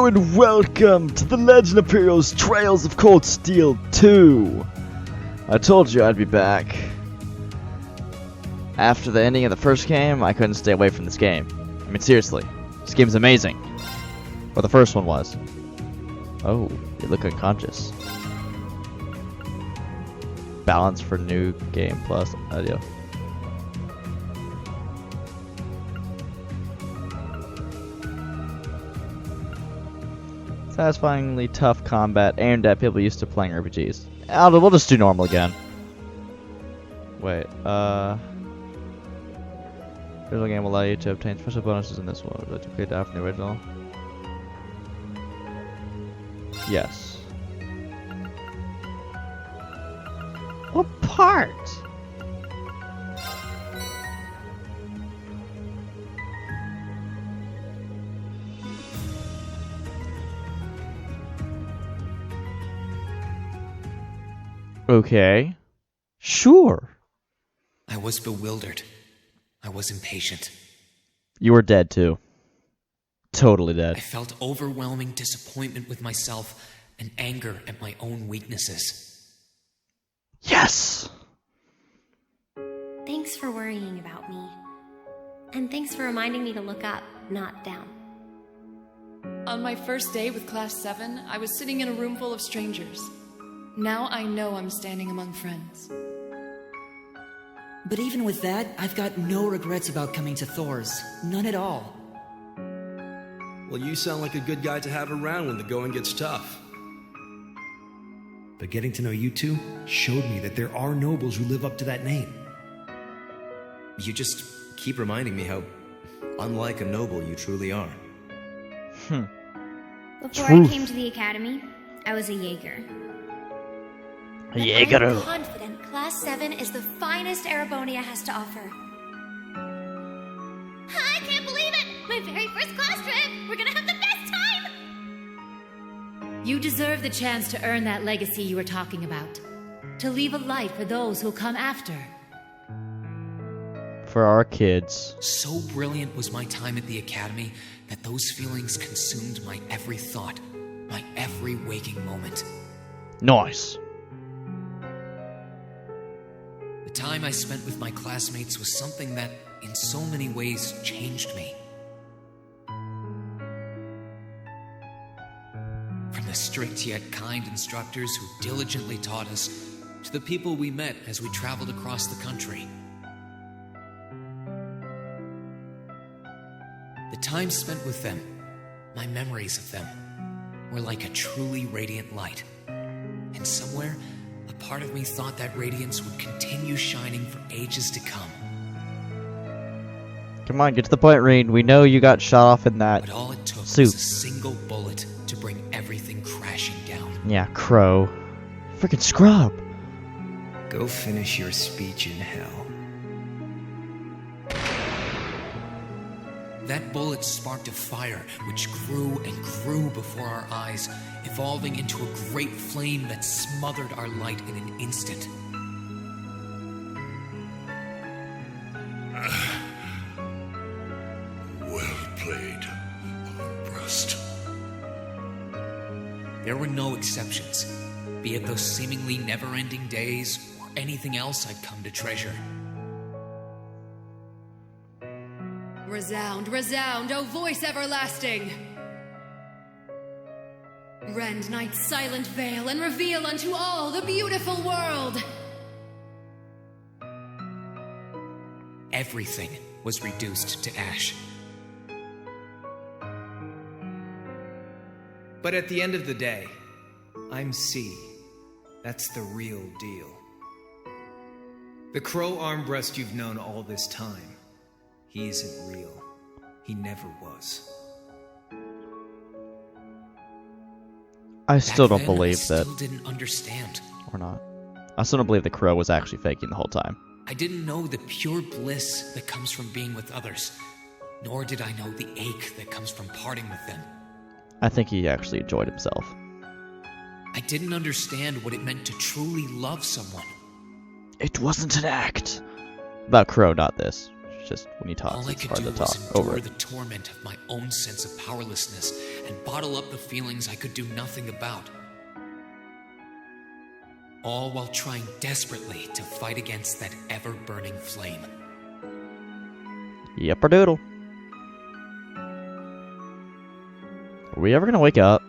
Hello and welcome to the Legend of Heroes Trails of Cold Steel 2. I told you I'd be back. After the ending of the first game, I couldn't stay away from this game. I mean, seriously, this game's amazing. Well, the first one was. Oh, you look unconscious. Balance for new game plus audio. Satisfyingly tough combat aimed at people used to playing RPGs. We'll just do normal again. Wait, original game will allow you to obtain special bonuses in this one. Would you create that from the original? Yes. What part? Okay. Sure. I was bewildered. I was impatient. You were dead too. Totally dead. I felt overwhelming disappointment with myself and anger at my own weaknesses. Yes! Thanks for worrying about me. And thanks for reminding me to look up, not down. On my first day with Class 7, I was sitting in a room full of strangers. Now I know I'm standing among friends. But even with that, I've got no regrets about coming to Thors. None at all. Well, you sound like a good guy to have around when the going gets tough. But getting to know you two showed me that there are nobles who live up to that name. You just keep reminding me how unlike a noble you truly are. Before I came to the academy, I was a Jaeger. I'm confident Class 7 is the finest Erebonian has to offer. I can't believe it! My very first class trip! We're gonna have the best time! You deserve the chance to earn that legacy you were talking about. To leave a light for those who'll come after. For our kids. So brilliant was my time at the academy that those feelings consumed my every thought, my every waking moment. Nice. The time I spent with my classmates was something that, in so many ways, changed me. From the strict yet kind instructors who diligently taught us, to the people we met as we traveled across the country. The time spent with them, my memories of them, were like a truly radiant light. And somewhere, a part of me thought that radiance would continue shining for ages to come. Come on, get to the point, Rean. We know you got shot off in that But all it took suit. was a single bullet to bring everything crashing down. Yeah, Crow. Freaking scrub. Go finish your speech in hell. That bullet sparked a fire which grew and grew before our eyes, evolving into a great flame that smothered our light in an instant. Well played, Armbrust. There were no exceptions, be it those seemingly never-ending days or anything else I'd come to treasure. Resound, resound, O voice everlasting! Rend night's silent veil and reveal unto all the beautiful world! Everything was reduced to ash. But at the end of the day, I'm C. That's the real deal. The crow Armbrust you've known all this time, he isn't real. He never was. I still Back don't then, believe I that. still didn't understand. Or not. I still don't believe the Crow was actually faking the whole time. I didn't know the pure bliss that comes from being with others, nor did I know the ache that comes from parting with them. I think he actually enjoyed himself. I didn't understand what it meant to truly love someone. It wasn't an act. About Crow, not this. It's just when he talks, All I it's could hard do to talk was over endure it. the torment of my own sense of powerlessness and bottle up the feelings I could do nothing about. All while trying desperately to fight against that ever-burning flame. Yep, doodle. Are we ever gonna wake up?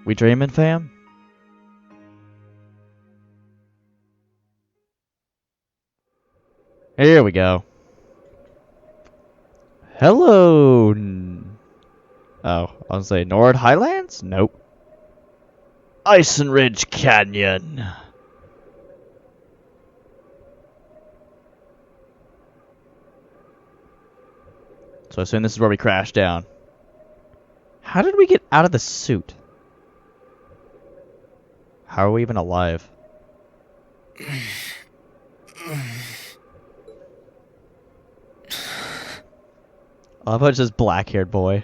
We dreaming, fam? Here we go. Hello. Oh, I was gonna say Nord Highlands? Nope. Ison Ridge Canyon. So I assume this is where we crashed down. How did we get out of the suit? How are we even alive? I love how it's just black-haired boy.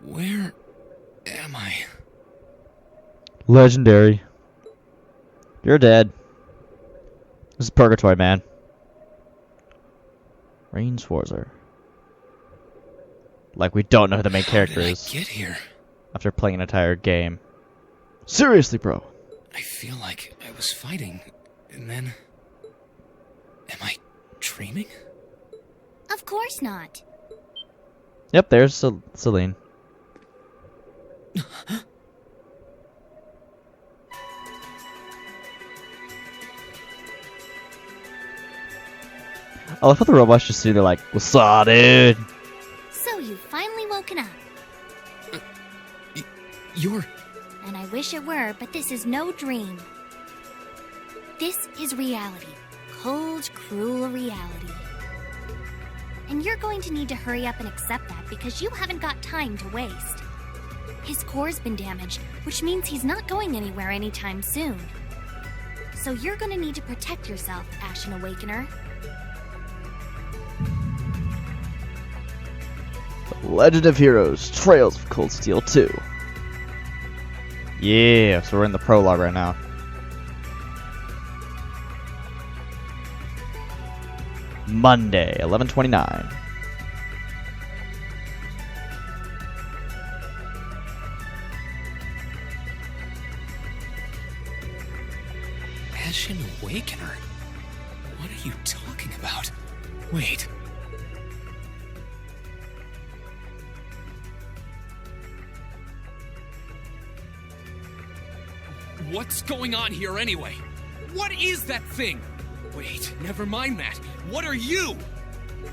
Where am I? Legendary. You're dead. This is purgatory, man. Rean Schwarzer. Like we don't know who the main character is. How did I get here? After playing an entire game. Seriously, bro. I feel like I was fighting, and then... Am I dreaming? Of course not. Yep, there's Celine. I love how the robots just sitting there like, what's up, dude? So you've finally woken up. You're... And I wish it were, but this is no dream. This is reality. Cold, cruel reality. And you're going to need to hurry up and accept that because you haven't got time to waste. His core's been damaged, which means he's not going anywhere anytime soon. So you're going to need to protect yourself, Ashen Awakener. Legend of Heroes, Trails of Cold Steel 2. Yeah, so we're in the prologue right now. Monday, 11/29. Ashen Awakener? What are you talking about? Wait. What's going on here anyway? What is that thing? Wait, never mind that. What are you?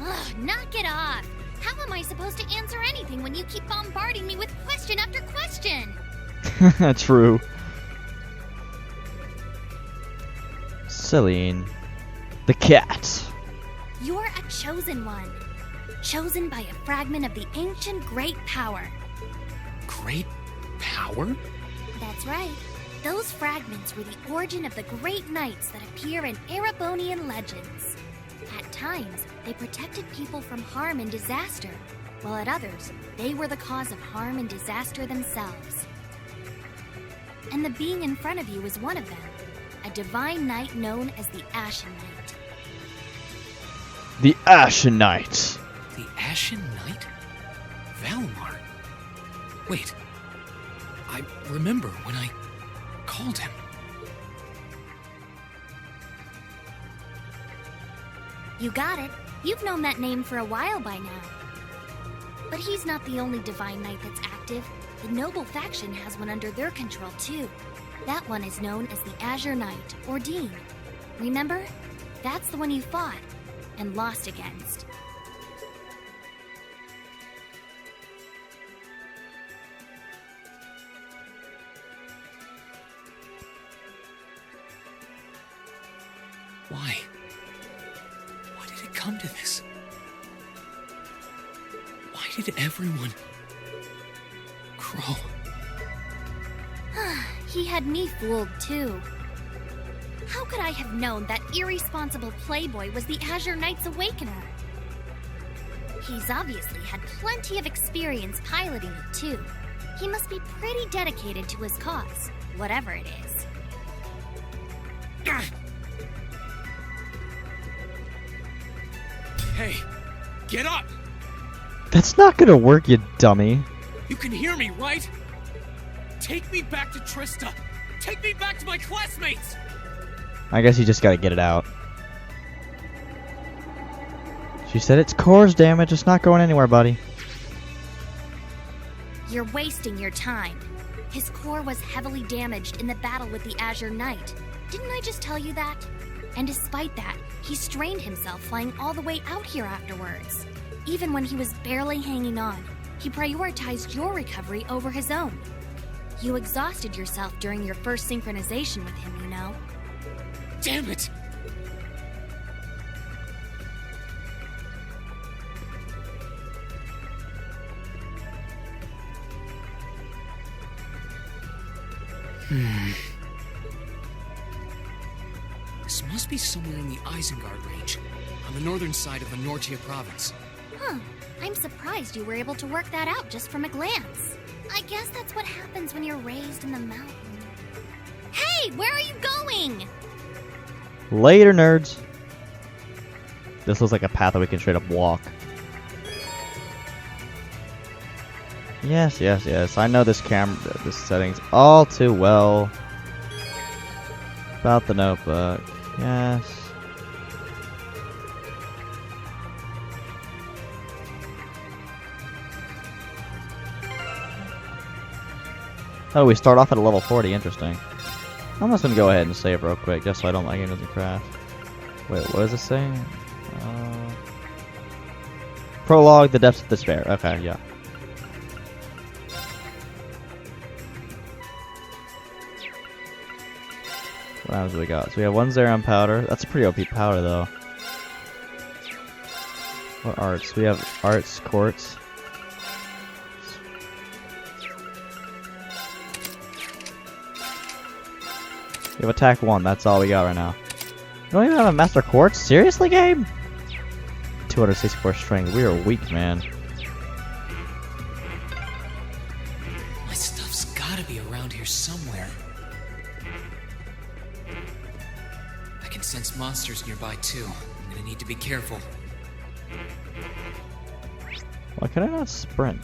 Ugh, knock it off. How am I supposed to answer anything when you keep bombarding me with question after question? True. Celine. The cat. You're a chosen one. Chosen by a fragment of the ancient Great Power. Great Power? That's right. Those fragments were the origin of the great knights that appear in Erebonian legends. At times, they protected people from harm and disaster, while at others, they were the cause of harm and disaster themselves. And the being in front of you is one of them, a divine knight known as the Ashen Knight. The Ashen Knight. The Ashen Knight? Valimar? Wait. I remember when I called him. You got it. You've known that name for a while by now. But he's not the only divine knight that's active. The noble faction has one under their control too. That one is known as the Azure Knight, or Dean. Remember? That's the one you fought and lost against. Why? Why did it come to this? Why did everyone... Crow? He had me fooled too. How could I have known that irresponsible playboy was the Azure Knight's Awakener? He's obviously had plenty of experience piloting it too. He must be pretty dedicated to his cause, whatever it is. Hey, get up! That's not gonna work, you dummy. You can hear me, right? Take me back to Trista! Take me back to my classmates! I guess you just gotta get it out. She said it's cores damage. It's not going anywhere, buddy. You're wasting your time. His core was heavily damaged in the battle with the Azure Knight. Didn't I just tell you that? And despite that, he strained himself flying all the way out here afterwards. Even when he was barely hanging on, he prioritized your recovery over his own. You exhausted yourself during your first synchronization with him, you know. Damn it! This must be somewhere in the Isengard range, on the northern side of the Nortia province. Huh. I'm surprised you were able to work that out just from a glance. I guess that's what happens when you're raised in the mountain. Hey, where are you going? Later, nerds. This looks like a path that we can straight up walk. Yes, yes, yes. I know this settings all too well. About the notebook. Yes. Oh, we start off at a level 40. Interesting. I'm just gonna go ahead and save real quick, just so my game doesn't crash. Wait, what does it say? Prologue: The Depths of Despair. Okay, yeah. What items do we got? So we have one Zeron powder. That's a pretty OP powder, though. What arts? We have arts, quartz. We have attack 1. That's all we got right now. You don't even have a master quartz? Seriously, game? 264 strength. We are weak, man. My stuff's gotta be around here somewhere. I can sense monsters nearby too. I'm gonna need to be careful. Why can I not sprint?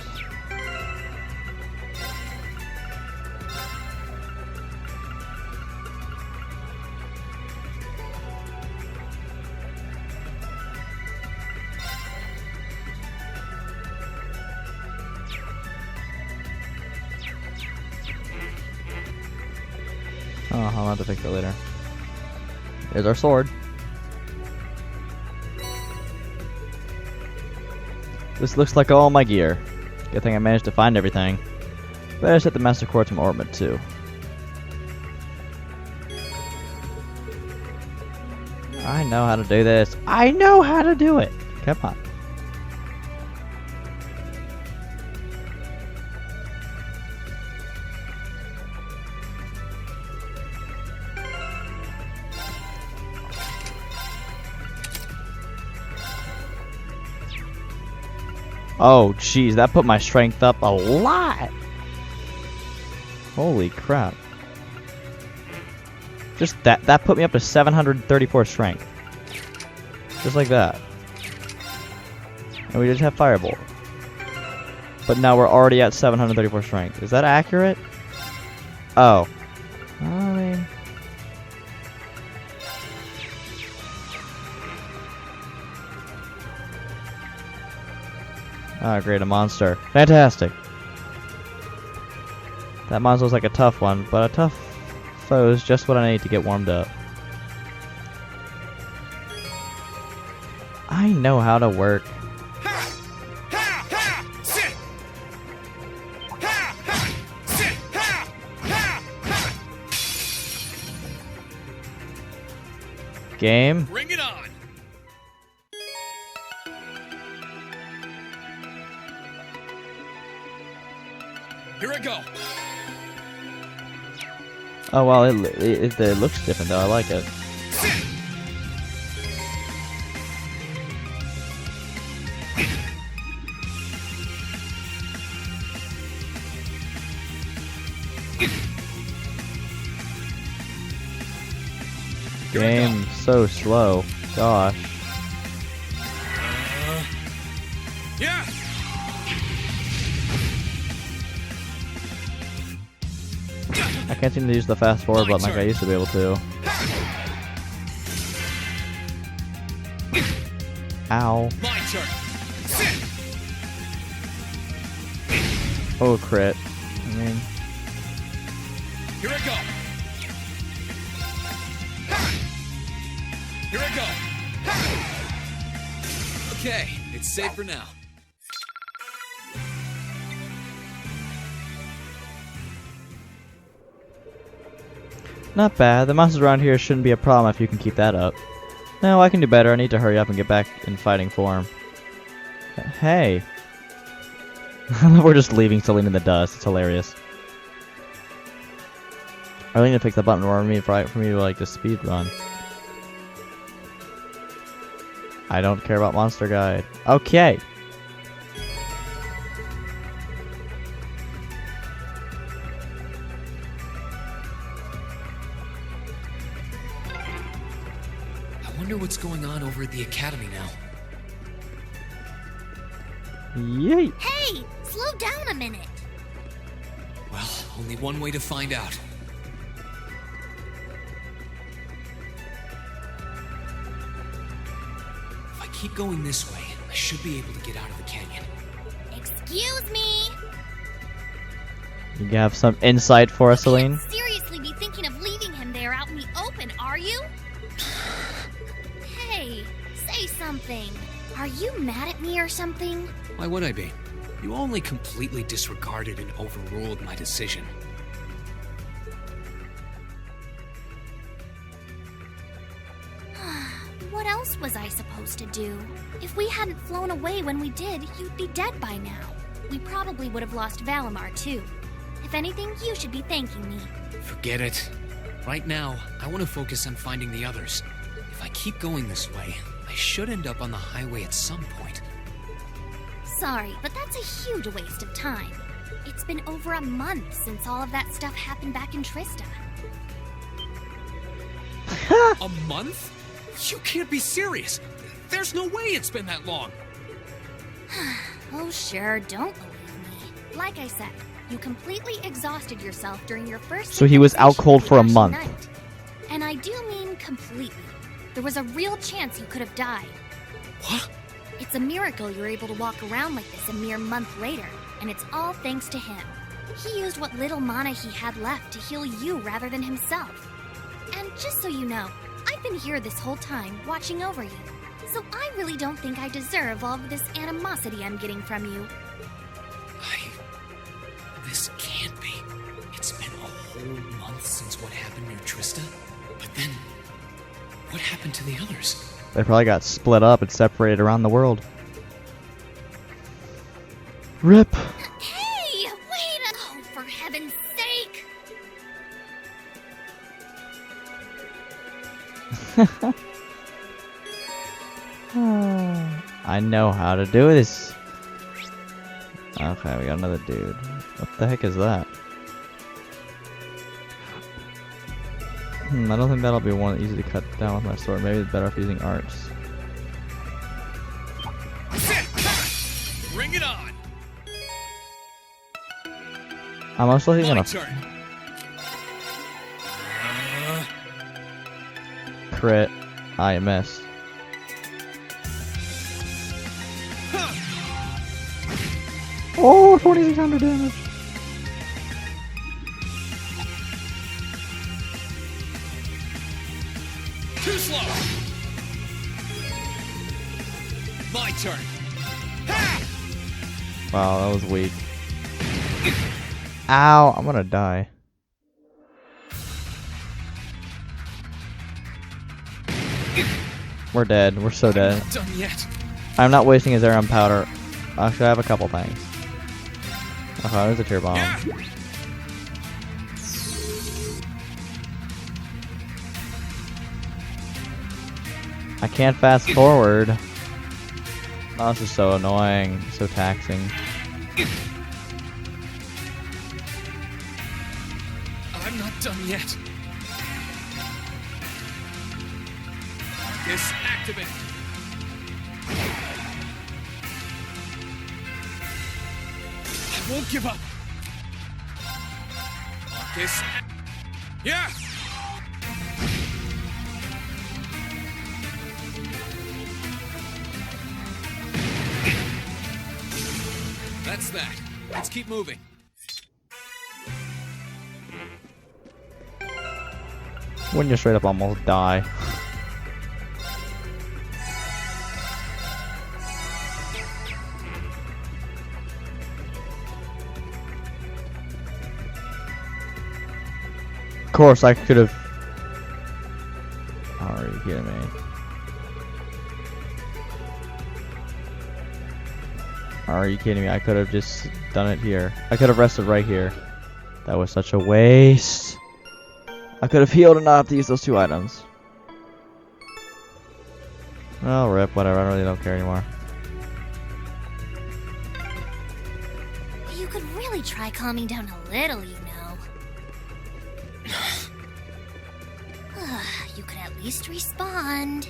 Oh, I'll have to fix that later. There's our sword. This looks like all my gear. Good thing I managed to find everything. Better set the Master Quartz from orbit too. I know how to do this. I know how to do it. Come on. Oh, jeez, that put my strength up a lot. Holy crap. Just that put me up to 734 strength. Just like that. And we just have Firebolt. But now we're already at 734 strength. Is that accurate? Oh. I mean... Ah, great, a monster. Fantastic. That monster looks like a tough one, but a tough foe is just what I need to get warmed up. I know how to work. Game. Bring it on. Here I go. Oh well, it looks different though. I like it. Game so slow. Gosh. Yeah. I can't seem to use the fast forward button like I used to be able to. Ow. My turn. Sit. Oh, crit. I mean... Here I go. Here I go. Okay, it's safe for now. Not bad. The monsters around here shouldn't be a problem if you can keep that up. No, I can do better. I need to hurry up and get back in fighting form. Hey. We're just leaving Celine in the dust. It's hilarious. I really need to pick the button for me to like just speed run. I don't care about Monster Guide. Okay. I wonder what's going on over at the academy now. Yay! Hey! Slow down a minute! Well, only one way to find out. If I keep going this way, I should be able to get out of the canyon. Excuse me! You have some insight for us, Celine? You can't seriously be thinking of leaving him there out in the open, are you? Hey, say something. Are you mad at me or something? Why would I be? You only completely disregarded and overruled my decision. What else was I supposed to do? If we hadn't flown away when we did, you'd be dead by now. We probably would have lost Valimar too. If anything, you should be thanking me. Forget it. Right now, I want to focus on finding the others. If I keep going this way, I should end up on the highway at some point. Sorry, but that's a huge waste of time. It's been over a month since all of that stuff happened back in Trista. A month? You can't be serious. There's no way it's been that long. Oh sure, don't believe me. Like I said, you completely exhausted yourself during your first... So he was out cold for a month. Night. And I do mean completely. There was a real chance you could have died. What? It's a miracle you're able to walk around like this a mere month later, and it's all thanks to him. He used what little mana he had left to heal you rather than himself. And just so you know, I've been here this whole time, watching over you. So I really don't think I deserve all of this animosity I'm getting from you. This can't be. It's been a whole month since what happened near Trista. But then, what happened to the others? They probably got split up and separated around the world. RIP. Hey, wait a... Oh, for heaven's sake! I know how to do this. Okay, we got another dude. What the heck is that? I don't think that'll be one easy to cut down with my sword. Maybe it's better off using arts. Bring it on. I'm most likely gonna turn. crit. I missed. Oh, 2600 damage. Too slow. My turn. Wow, that was weak. Ow, I'm gonna die. We're dead. We're so dead. Not done yet. I'm not wasting his Aeron powder. Actually, I have a couple things. Okay, there's a tier bomb. Yeah. I can't fast forward. Oh, this is so annoying. So taxing. I'm not done yet. This activate. I won't give up. This. Yeah! That's that. Let's keep moving. Wouldn't you straight up almost die? Of course, I could have. Are you kidding me? Are you kidding me? I could have just done it here. I could have rested right here. That was such a waste. I could have healed and not have to use those 2 items. Oh, rip, whatever. I really don't care anymore. You could really try calming down a little, you know. You could at least respond.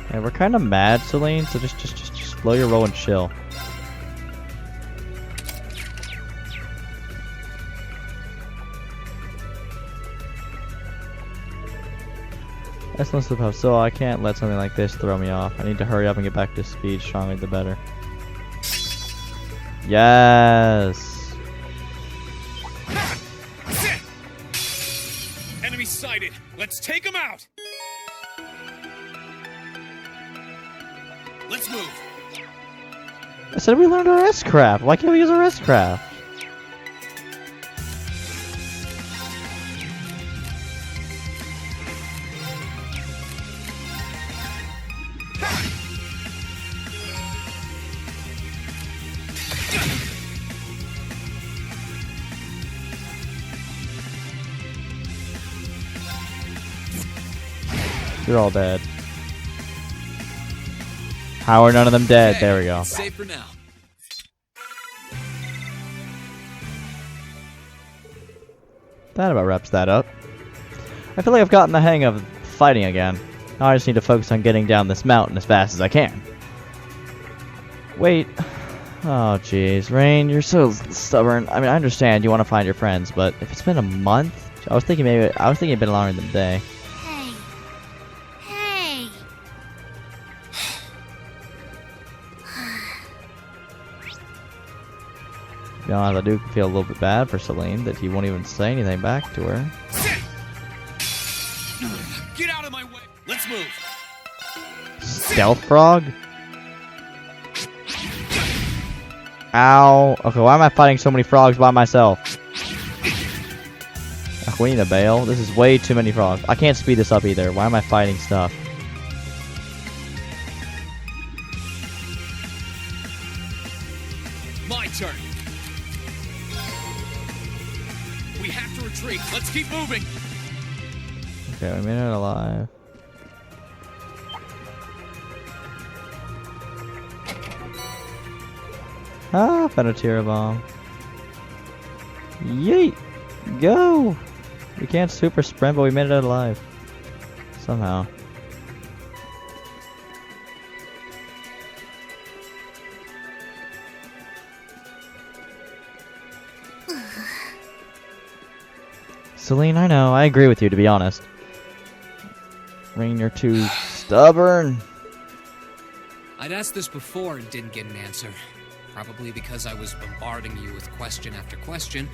Yeah, we're kind of mad, Celine, so just slow your roll and chill. Excellent slip up, so I can't let something like this throw me off. I need to hurry up and get back to speed. Stronger the better. Yes! Enemy sighted. Let's take him out. Let's move. I said we learned our S-craft. Why can't we use our S-craft? You're all dead. How are none of them dead? Okay, there we go. Safe for now. That about wraps that up. I feel like I've gotten the hang of fighting again. Now I just need to focus on getting down this mountain as fast as I can. Wait. Oh jeez, Rean, you're so stubborn. I mean, I understand you want to find your friends, but if it's been a month, I was thinking it'd been longer than a day. Hey. To be honest, I do feel a little bit bad for Celine that he won't even say anything back to her. Get out of my way. Let's move. Stealth frog? Ow. Okay, why am I fighting so many frogs by myself? Ugh, we need a bail. This is way too many frogs. I can't speed this up either. Why am I fighting stuff? My turn. We have to retreat. Let's keep moving. Okay, we made it alive. Ah, found a Tira bomb. Yeet! Go! We can't super sprint, but we made it out alive. Somehow. Celine, I know. I agree with you, to be honest. Rean, you're too stubborn. I'd asked this before and didn't get an answer. Probably because I was bombarding you with question after question.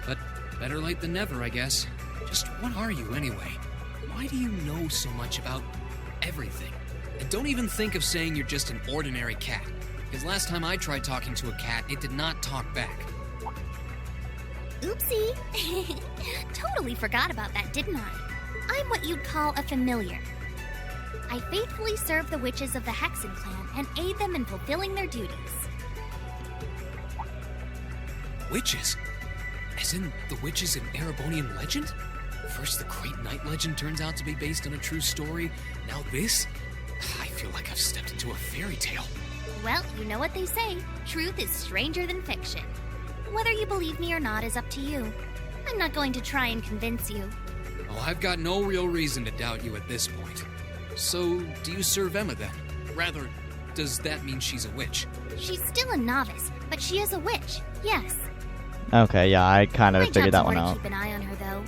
But better late than never, I guess. Just what are you, anyway? Why do you know so much about everything? And don't even think of saying you're just an ordinary cat. Because last time I tried talking to a cat, it did not talk back. Oopsie. Totally forgot about that, didn't I? I'm what you'd call a familiar. I faithfully serve the witches of the Hexen clan and aid them in fulfilling their duties. Witches? As in the witches in Erebonian legend? First the great night legend turns out to be based on a true story. Now this? I feel like I've stepped into a fairy tale. Well, you know what they say. Truth is stranger than fiction. Whether you believe me or not is up to you. I'm not going to try and convince you. Oh, I've got no real reason to doubt you at this point. So, do you serve Emma then? Rather, does that mean she's a witch? She's still a novice, but she is a witch, yes. Okay, yeah, I kind of My figured that job's one more to out. keep an eye on her, though.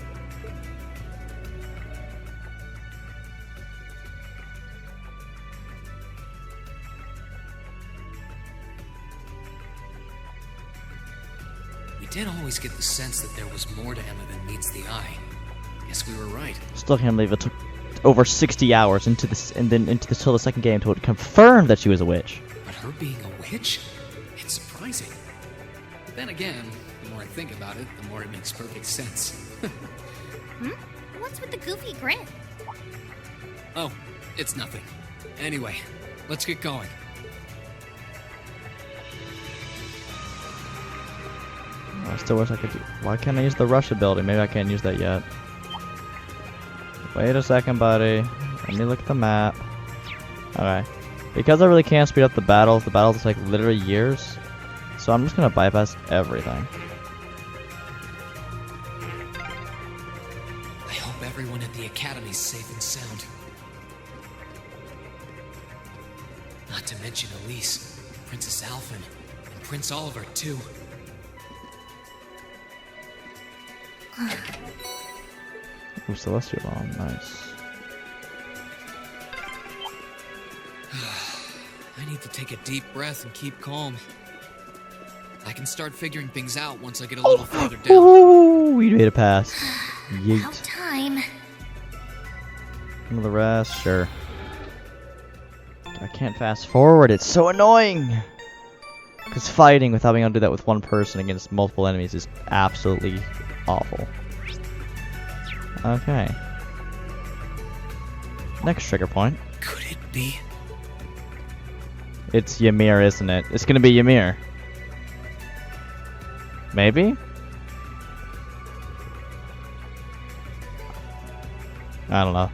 We did always get the sense that there was more to Emma than meets the eye. Guess we were right. Still can't believe it took over 60 hours into this, and then into till the second game to confirm that she was a witch. But her being a witch? It's surprising. But then again, the more I think about it, the more it makes perfect sense. What's with the goofy grin? Oh, it's nothing. Anyway, let's get going. I still wish I could. Why can't I use the rush ability? Maybe I can't use that yet. Wait a second, buddy. Let me look at the map. Okay. Because I really can't speed up the battles take literally years. So I'm just gonna bypass everything. I hope everyone at the Academy's safe and sound. Not to mention Elise, Princess Alphen, and Prince Oliver, too. Ooh, Celestial Bomb, nice. I need to take a deep breath and keep calm. I can start figuring things out once I get a little further down. Ooh, we made a pass. About Yeet. time. Some of the rest, sure. I can't fast forward, it's so annoying! Because fighting without being able to do that with one person against multiple enemies is absolutely awful. Okay. Next trigger point. Could it be? It's Ymir, isn't it? It's gonna be Ymir. Maybe? I don't know.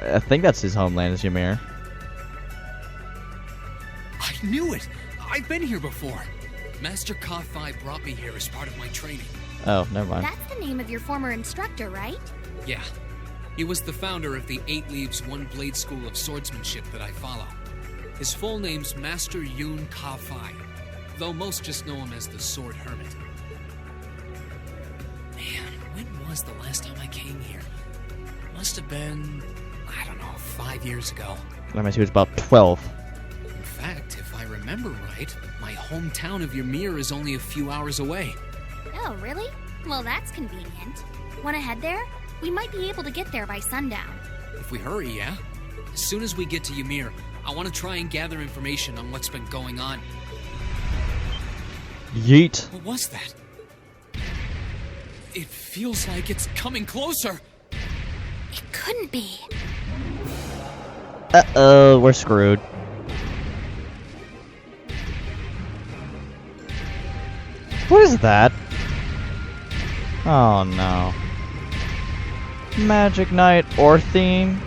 I think that's his homeland, is Ymir. I knew it! I've been here before. Master Ka-Fi brought me here as part of my training. Oh, never mind. That's the name of your former instructor, right? Yeah. He was the founder of the 8 Leaves, 1 Blade School of Swordsmanship that I follow. His full name's Master Yun Ka-Fi, though most just know him as the Sword Hermit. Man, when was the last time I came here? Must have been, I don't know, 5 years ago. That means he was about 12. In fact, if I remember right, my hometown of Ymir is only a few hours away. Oh, really? Well, that's convenient. Wanna head there? We might be able to get there by sundown. If we hurry, yeah? As soon as we get to Ymir, I want to try and gather information on what's been going on. Yeet. What was that? It feels like it's coming closer. It couldn't be. Uh-oh, we're screwed. What is that? Oh no. Magic Knight or theme?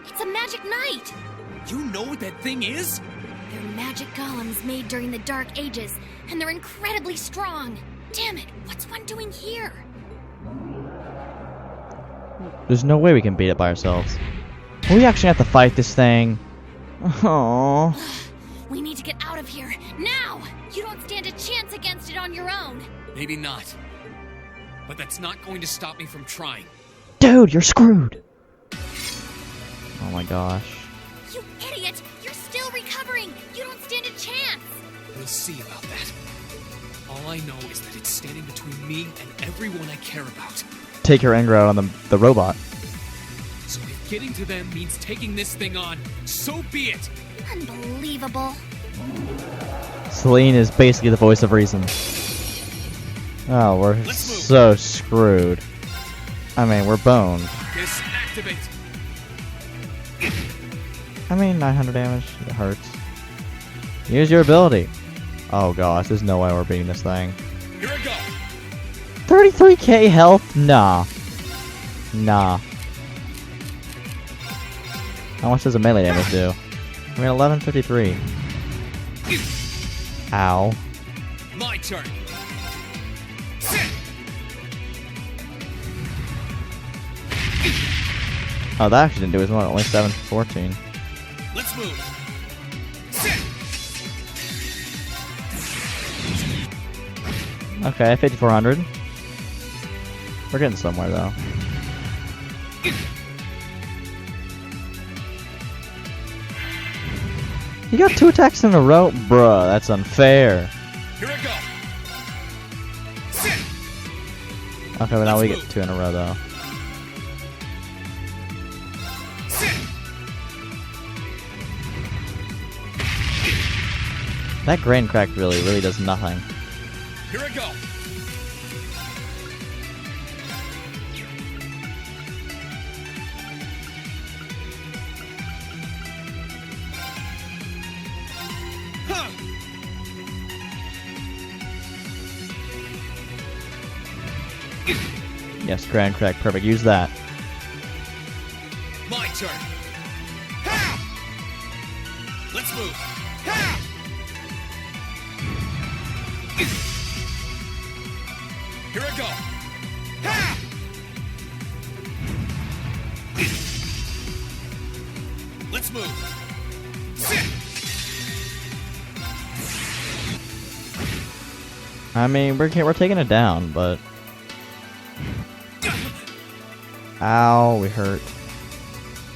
It's a magic knight! You know what that thing is? They're magic golems made during the Dark Ages, and they're incredibly strong. Damn it, what's one doing here? There's no way we can beat it by ourselves. We actually have to fight this thing. Oh. We need to get out of here, now! You don't stand a chance against it on your own. Maybe not. But that's not going to stop me from trying. Dude, you're screwed! Oh my gosh. You idiot! You're still recovering! You don't stand a chance! We'll see about that. All I know is that it's standing between me and everyone I care about. Take your anger out on the robot. So if getting to them means taking this thing on, so be it! Unbelievable. Celine is basically the voice of reason. Oh, we're so screwed. I mean, we're boned. Disactivate! I mean, 900 damage. It hurts. Use your ability. Oh gosh, there's no way we're beating this thing. Here I go! 33k health? Nah. Nah. How much does a melee damage do? I mean, 1153. Ow. My turn! Oh, that actually didn't do as much. Only 714. Let's move! Okay, 5,400. We're getting somewhere, though. You got 2 attacks in a row? Bruh, that's unfair. Here I go. Okay, but now we get 2 in a row, though. That grain crack really does nothing. Here I go. Huh. Yes, grand crack, perfect. Use that. My turn. Ha! Let's move. Ha! Here I go. Ha! Let's move. Sit. I mean, we're taking it down, but ow, we hurt.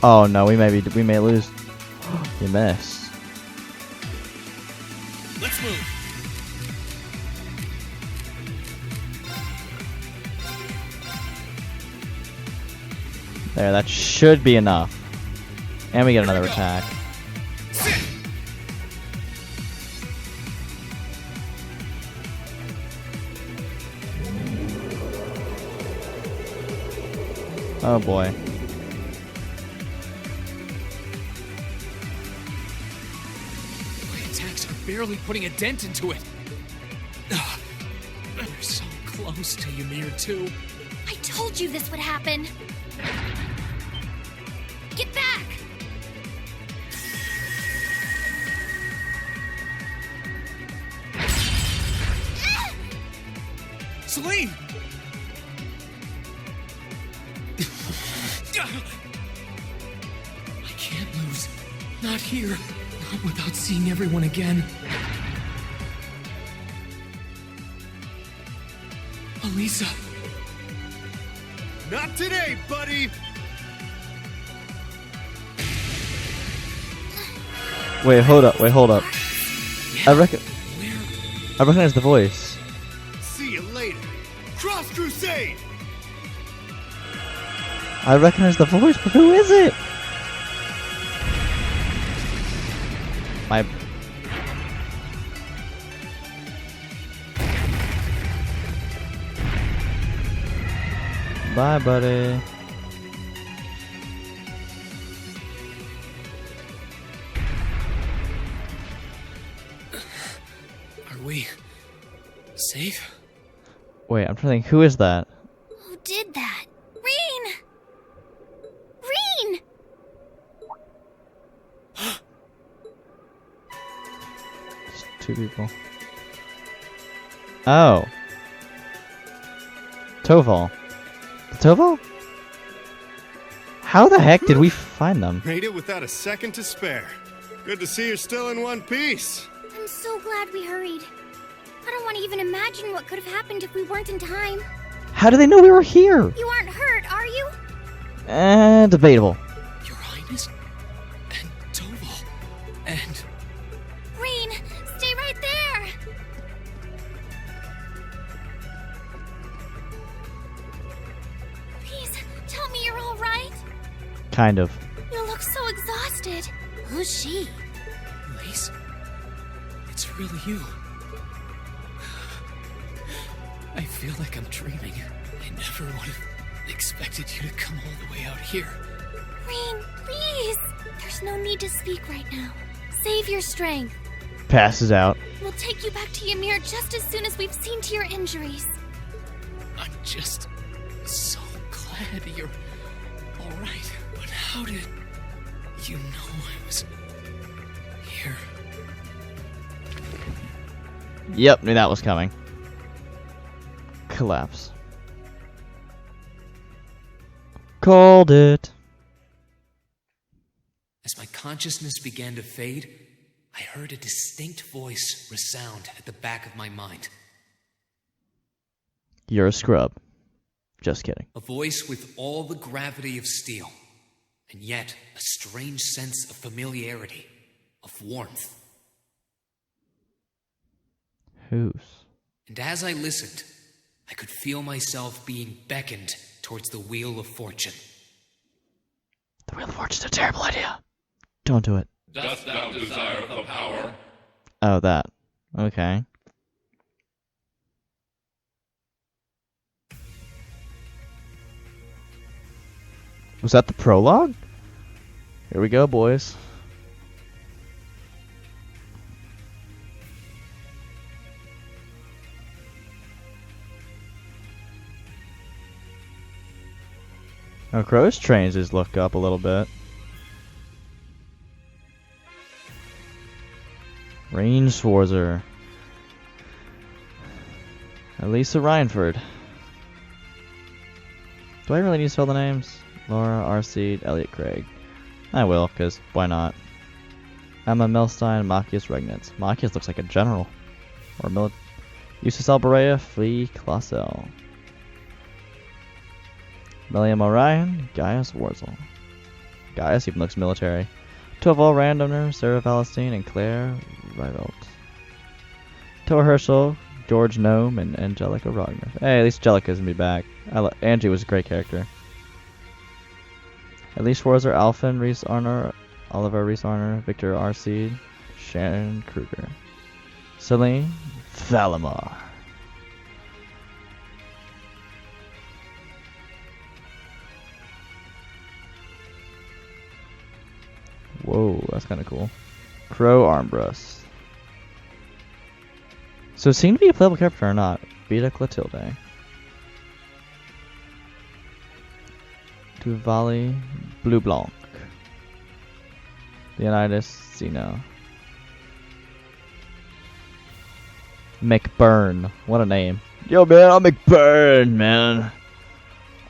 Oh no, we may lose. You missed. Let's move. There, that should be enough. And we get another attack. Sit. Oh boy. My attacks are barely putting a dent into it. Ugh. We're so close to Ymir too. I told you this would happen. Get back! Celine! I can't lose. Not here. Not without seeing everyone again. Elisa. Not today, buddy! Wait, hold up. I recognize the voice. See you later. Cross Crusade! I recognize the voice, but who is it? My... Bye, buddy. Are we safe? Wait, I'm trying to think. Who is that? Who did that? Rean! Rean! It's 2 people. Oh. Toval. The Toval? How the heck did we find them? Made it without a second to spare. Good to see you're still in one piece. I'm so glad we hurried. I don't want to even imagine what could have happened if we weren't in time. How do they know we were here? You aren't hurt, are you? Debatable. Your Highness? And Toval? And... Rean, stay right there! Please, tell me you're alright. Kind of. You look so exhausted. Who's she? Elise? It's really you. I feel like I'm dreaming. I never would have expected you to come all the way out here. Rean, please! There's no need to speak right now. Save your strength. Passes out. We'll take you back to Ymir just as soon as we've seen to your injuries. I'm just so glad you're alright. But how did you know I was here? Yep, knew that was coming. Collapse. Called it. As my consciousness began to fade, I heard a distinct voice resound at the back of my mind. You're a scrub. Just kidding. A voice with all the gravity of steel, and yet a strange sense of familiarity, of warmth. Whose? And as I listened, I could feel myself being beckoned towards the Wheel of Fortune. The Wheel of Fortune's a terrible idea. Don't do it. Dost thou desire the power? Oh, that. Okay. Was that the prologue? Here we go, boys. Oh, Crow's trains his look up a little bit. Rean Schwarzer. Elisa Reinford. Do I really need to spell the names? Laura, R.C., Elliot Craig. I will, because why not? Emma Milstein, Machias Regnitz. Machias looks like a general. Or Eustace Alberea, Flea Classel. William Orion, Gaius Wurzel. Gaius even looks military. Toval Randomer, Sarah Palestine, and Claire Rivelt. Toa Herschel, George Nome, and Angelica Rogner. Hey, at least Angelica's gonna be back. Angie was a great character. Elise Schwarzer, Alphen, Reese Arner, Oliver Reese Arner, Victor R.C., Sharon Kruger. Celine, Valimar. Whoa, that's kind of cool. Crow Armbrust. So it seemed to be a playable character or not. Beta Clotilde. Duvali Blue Blanc. Leonidas Zeno. McBurn. What a name. Yo, man, I'm McBurn, man.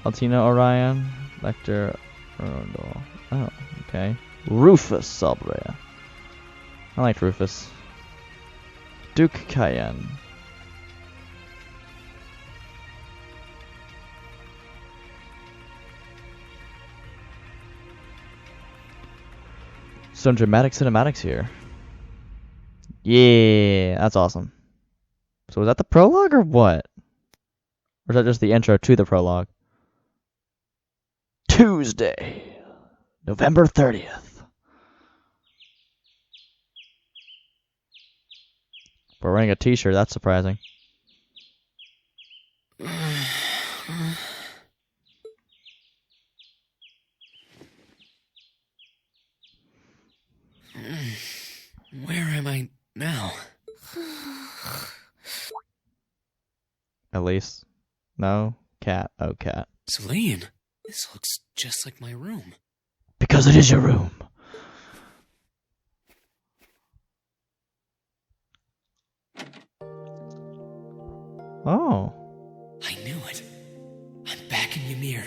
Altino Orion. Lecter Arundel. Oh, okay. Rufus Salbrea. I liked Rufus. Duke Cayenne. Some dramatic cinematics here. Yeah, that's awesome. So was that the prologue or what? Or is that just the intro to the prologue? Tuesday, November 30th. We're wearing a t-shirt, that's surprising. Where am I now? Elise. No. Cat. Oh, cat. Celine, this looks just like my room. Because it is your room. Oh. I knew it. I'm back in Ymir.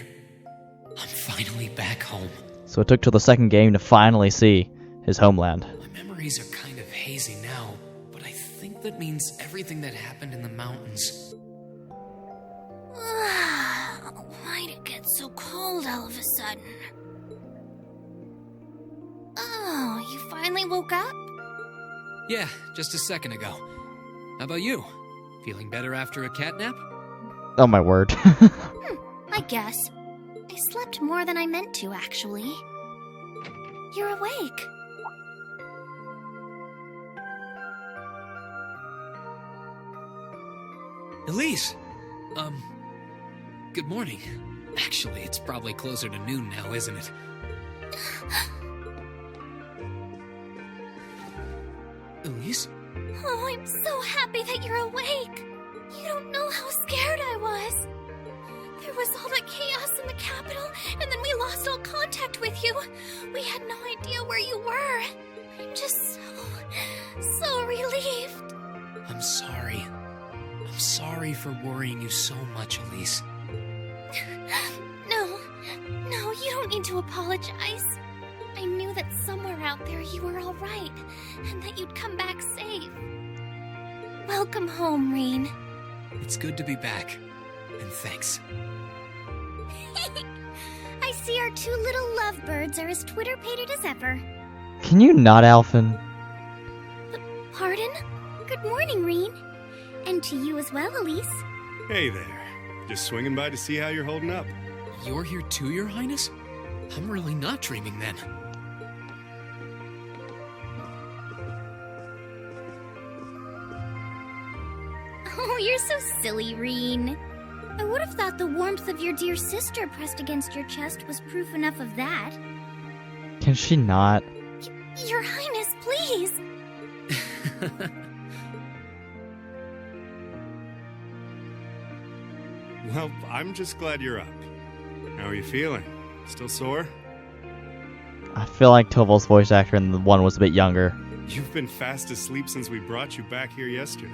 I'm finally back home. So it took till the second game to finally see his homeland. My memories are kind of hazy now, but I think that means everything that happened in the mountains. Why'd it get so cold all of a sudden? Oh, you finally woke up? Yeah, just a second ago. How about you? Feeling better after a cat nap? Oh my word. I guess. I slept more than I meant to, actually. You're awake. Elise! Good morning. Actually, it's probably closer to noon now, isn't it? Elise? Oh, I'm so happy that you're awake. You don't know how scared I was. There was all that chaos in the capital, and then we lost all contact with you. We had no idea where you were. I'm just so relieved. I'm sorry. I'm sorry for worrying you so much, Elise. No, you don't need to apologize. I knew that somewhere out there you were all right, and that you'd come back safe. Welcome home, Rean. It's good to be back. And thanks. I see our two little lovebirds are as Twitter-pated as ever. Can you not, Alphen? Pardon? Good morning, Rean. And to you as well, Elise. Hey there. Just swinging by to see how you're holding up. You're here too, Your Highness? I'm really not dreaming then. Oh, you're so silly, Rean. I would have thought the warmth of your dear sister pressed against your chest was proof enough of that. Can she not? Your Highness, please! Well, I'm just glad you're up. How are you feeling? Still sore? I feel like Toval's voice actor in the one was a bit younger. You've been fast asleep since we brought you back here yesterday.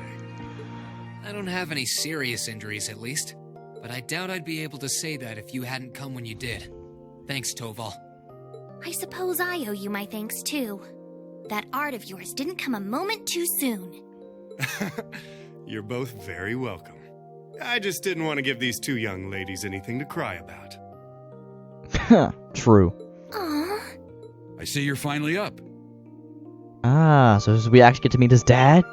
I don't have any serious injuries, at least. But I doubt I'd be able to say that if you hadn't come when you did. Thanks, Toval. I suppose I owe you my thanks, too. That art of yours didn't come a moment too soon. You're both very welcome. I just didn't want to give these two young ladies anything to cry about. True. Aww. I see you're finally up. Ah, so we actually get to meet his dad?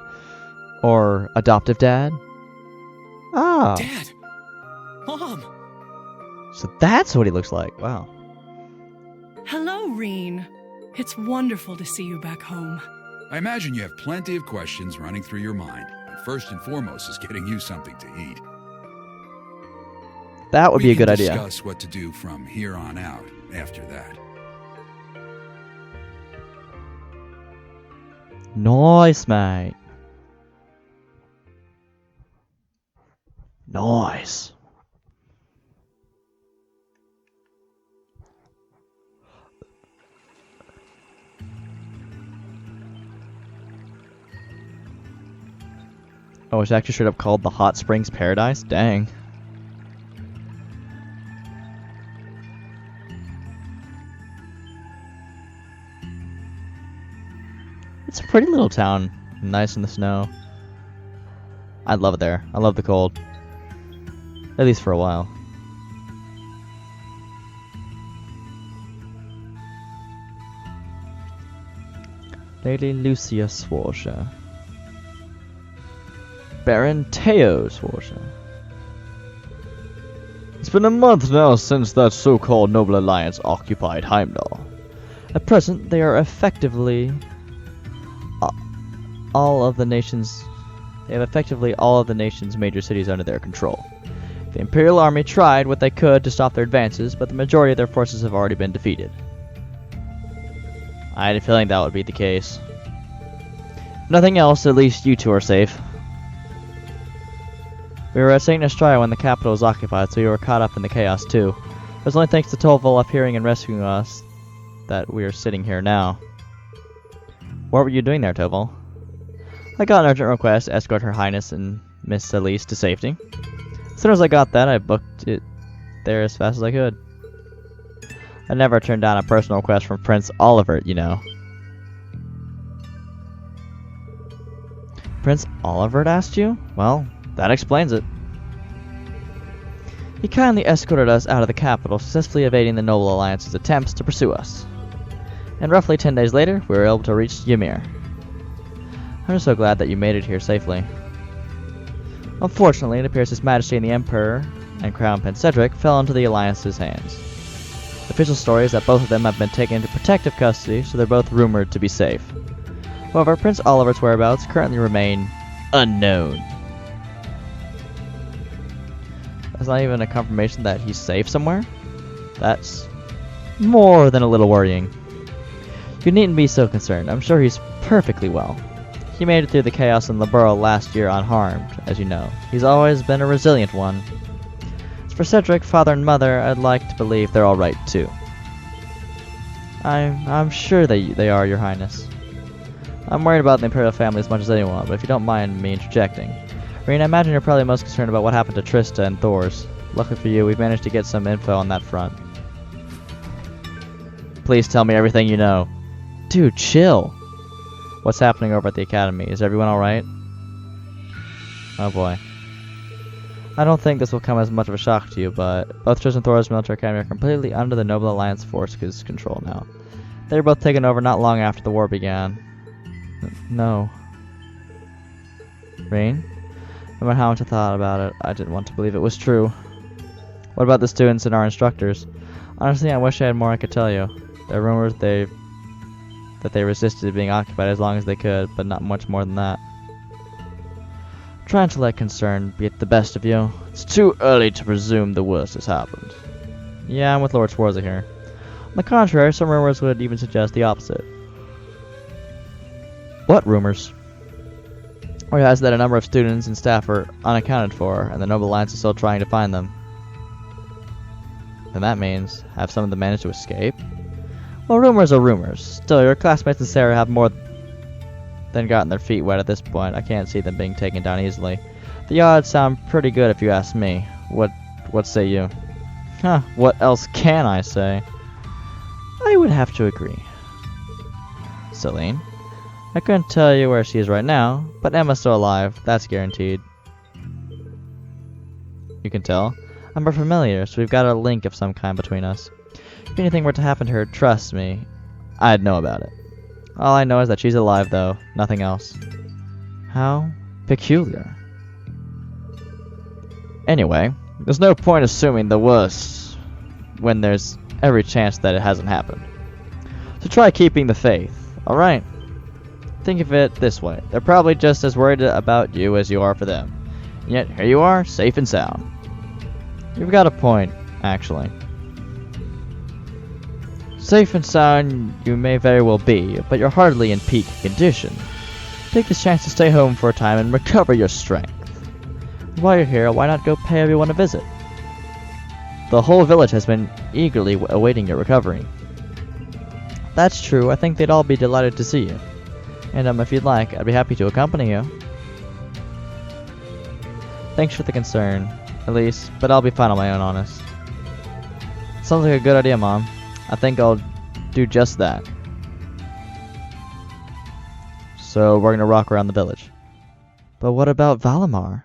Or adoptive dad? Ah. Dad! Mom! So that's what he looks like. Wow. Hello, Rean. It's wonderful to see you back home. I imagine you have plenty of questions running through your mind. And first and foremost is getting you something to eat. That would be a good idea. We can discuss what to do from here on out after that. Nice, mate. Nice. Oh, it's actually straight up called the Hot Springs Paradise? Dang. It's a pretty little town. Nice in the snow. I love it there. I love the cold. At least for a while. Lady Lucia Schwarzer. Baron Theo Schwarzer. It's been a month now since that so-called noble alliance occupied Heimdall. At present, they are effectively all of the nation's major cities under their control. The Imperial Army tried what they could to stop their advances, but the majority of their forces have already been defeated. I had a feeling that would be the case. If nothing else, at least you two are safe. We were at St. Estrella when the capital was occupied, so we were caught up in the chaos too. It was only thanks to Toval appearing and rescuing us that we are sitting here now. What were you doing there, Toval? I got an urgent request to escort Her Highness and Miss Elise to safety. As soon as I got that, I booked it there as fast as I could. I never turned down a personal request from Prince Olivert, you know. Prince Olivert asked you? Well, that explains it. He kindly escorted us out of the capital, successfully evading the Noble Alliance's attempts to pursue us. And roughly 10 days later, we were able to reach Ymir. I'm just so glad that you made it here safely. Unfortunately, it appears His Majesty and the Emperor and Crown Prince Cedric fell into the Alliance's hands. The official story is that both of them have been taken into protective custody, so they're both rumored to be safe. However, Prince Oliver's whereabouts currently remain unknown. That's not even a confirmation that he's safe somewhere? That's more than a little worrying. You needn't be so concerned. I'm sure he's perfectly well. He made it through the chaos in the Borough last year unharmed, as you know. He's always been a resilient one. As for Cedric, father and mother, I'd like to believe they're alright too. I'm sure they are, Your Highness. I'm worried about the Imperial family as much as anyone, but if you don't mind me interjecting. Rean, I imagine you're probably most concerned about what happened to Trista and Thors. Luckily for you, we've managed to get some info on that front. Please tell me everything you know. Dude, chill. What's happening over at the Academy? Is everyone alright? Oh boy. I don't think this will come as much of a shock to you, but both Thors and Thors Military Academy are completely under the Noble Alliance forces' control now. They were both taken over not long after the war began. No. Rean? No matter how much I thought about it, I didn't want to believe it was true. What about the students and our instructors? Honestly, I wish I had more I could tell you. There are rumors that they resisted being occupied as long as they could, but not much more than that. Trying to let concern be at the best of you. It's too early to presume the worst has happened. Yeah, I'm with Lord Schwarzer here. On the contrary, some rumors would even suggest the opposite. What rumors? Or has that a number of students and staff are unaccounted for, and the Noble Alliance is still trying to find them. Then that means, have some of them managed to escape? Well, rumors are rumors. Still, your classmates and Sarah have more than gotten their feet wet at this point. I can't see them being taken down easily. The odds sound pretty good if you ask me. What say you? Huh, what else can I say? I would have to agree. Celine? I couldn't tell you where she is right now, but Emma's still alive. That's guaranteed. You can tell? I'm more familiar, so we've got a link of some kind between us. If anything were to happen to her, trust me, I'd know about it. All I know is that she's alive, though. Nothing else. How peculiar. Anyway, there's no point assuming the worst when there's every chance that it hasn't happened. So try keeping the faith, alright? Think of it this way. They're probably just as worried about you as you are for them. And yet, here you are, safe and sound. You've got a point, actually. Safe and sound you may very well be, but you're hardly in peak condition. Take this chance to stay home for a time and recover your strength. While you're here, why not go pay everyone a visit? The whole village has been eagerly awaiting your recovery. That's true, I think they'd all be delighted to see you. And if you'd like, I'd be happy to accompany you. Thanks for the concern, Elise, but I'll be fine on my own, honest. Sounds like a good idea, Mom. I think I'll do just that. So we're gonna rock around the village. But what about Valimar?